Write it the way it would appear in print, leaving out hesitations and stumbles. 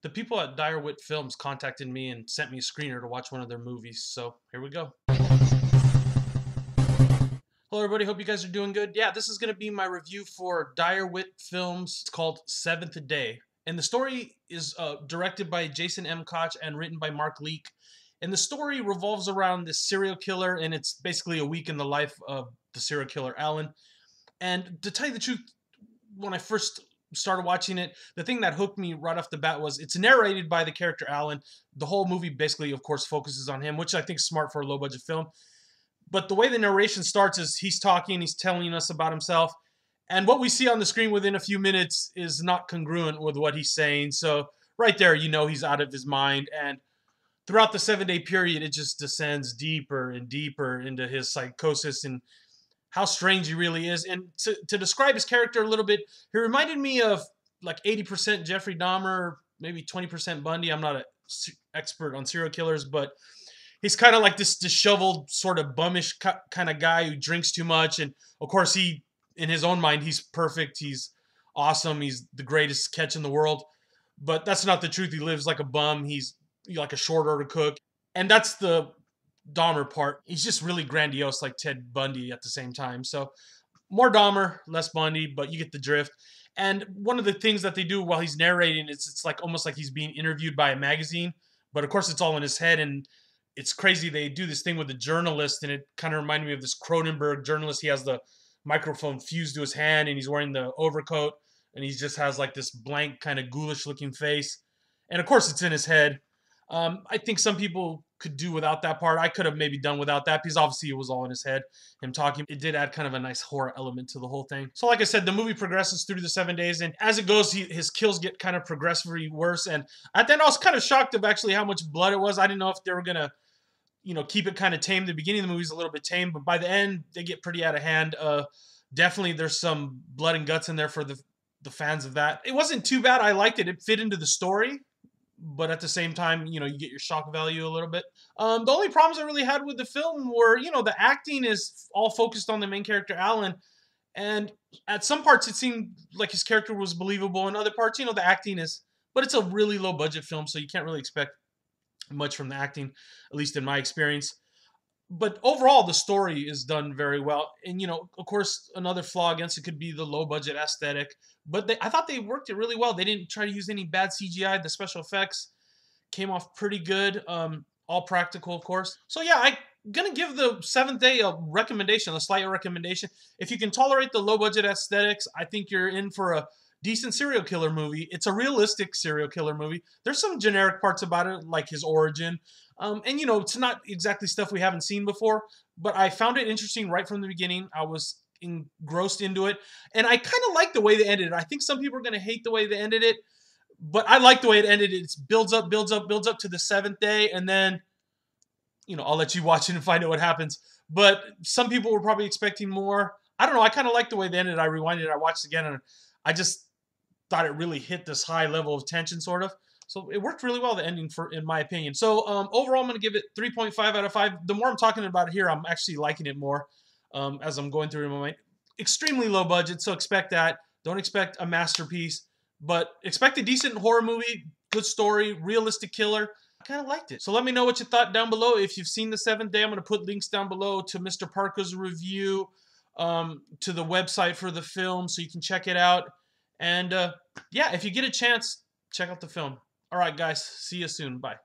The people at Dire Wit Films contacted me and sent me a screener to watch one of their movies. So here we go. Hello, everybody. Hope you guys are doing good. Yeah, this is going to be my review for Dire Wit Films. It's called Seventh Day. And the story is directed by Jason M. Koch and written by Mark Leake. And the story revolves around this serial killer, and it's basically a week in the life of the serial killer, Alan. And to tell you the truth, when I first started watching it, the thing that hooked me right off the bat was it's narrated by the character Alan. The whole movie basically, of course, focuses on him, which I think is smart for a low-budget film. But the way the narration starts is he's talking, he's telling us about himself, and what we see on the screen within a few minutes is not congruent with what he's saying. So right there, you know he's out of his mind. And throughout the 7-day period, it just descends deeper and deeper into his psychosis and how strange he really is. And to describe his character a little bit, he reminded me of like 80% Jeffrey Dahmer, maybe 20% Bundy. I'm not an expert on serial killers, but he's kind of like this disheveled, sort of bummish kind of guy who drinks too much. And of course, in his own mind, he's perfect. He's awesome. He's the greatest catch in the world. But that's not the truth. He lives like a bum. He's like a short order cook. And that's the Dahmer part. He's just really grandiose, like Ted Bundy at the same time. So more Dahmer, less Bundy, but you get the drift. And one of the things that they do while he's narrating is it's like almost like he's being interviewed by a magazine. But of course, it's all in his head. And it's crazy. They do this thing with the journalist, and it kind of reminded me of this Cronenberg journalist. He has the microphone fused to his hand, and he's wearing the overcoat, and he just has like this blank, kind of ghoulish looking face. And of course, it's in his head. I think some people could do without that part. I could have maybe done without that because obviously it was all in his head, him talking. It did add kind of a nice horror element to the whole thing. So like I said, the movie progresses through the 7 days, and as it goes, his kills get kind of progressively worse. And at the end, I was kind of shocked of actually how much blood it was. I didn't know if they were going to keep it kind of tame. The beginning of the movie is a little bit tame, but by the end, they get pretty out of hand. Definitely there's some blood and guts in there for the fans of that. It wasn't too bad. I liked it. It fit into the story, but at the same time, you get your shock value a little bit. The only problems I really had with the film were, the acting is all focused on the main character, Alan, and at some parts it seemed like his character was believable, and other parts, the acting is, but it's a really low budget film, so you can't really expect much from the acting, at least in my experience. But overall, the story is done very well. And, of course, another flaw against it could be the low budget aesthetic. But I thought they worked it really well. They didn't try to use any bad CGI. The special effects came off pretty good. All practical, of course. So, yeah, I'm going to give the 7th Day a recommendation, a slight recommendation. If you can tolerate the low budget aesthetics, I think you're in for a decent serial killer movie. It's a realistic serial killer movie. There's some generic parts about it, like his origin. And, it's not exactly stuff we haven't seen before, but I found it interesting right from the beginning. I was engrossed into it, and I kind of like the way they ended it. I think some people are going to hate the way they ended it, but I like the way it ended. It builds up, builds up, builds up to the 7th day, and then, I'll let you watch it and find out what happens. But some people were probably expecting more. I don't know. I kind of like the way they ended. I rewinded it. I watched it again, and I just thought it really hit this high level of tension, sort of. So it worked really well, the ending, in my opinion. So overall, I'm going to give it 3.5 out of 5. The more I'm talking about it here, I'm actually liking it more as I'm going through it in my mind. Extremely low budget, so expect that. Don't expect a masterpiece, but expect a decent horror movie, good story, realistic killer. I kind of liked it. So let me know what you thought down below. If you've seen the 7th Day, I'm going to put links down below to Mr. Parker's review, to the website for the film, so you can check it out. And yeah, if you get a chance, check out the film. All right, guys. See you soon. Bye.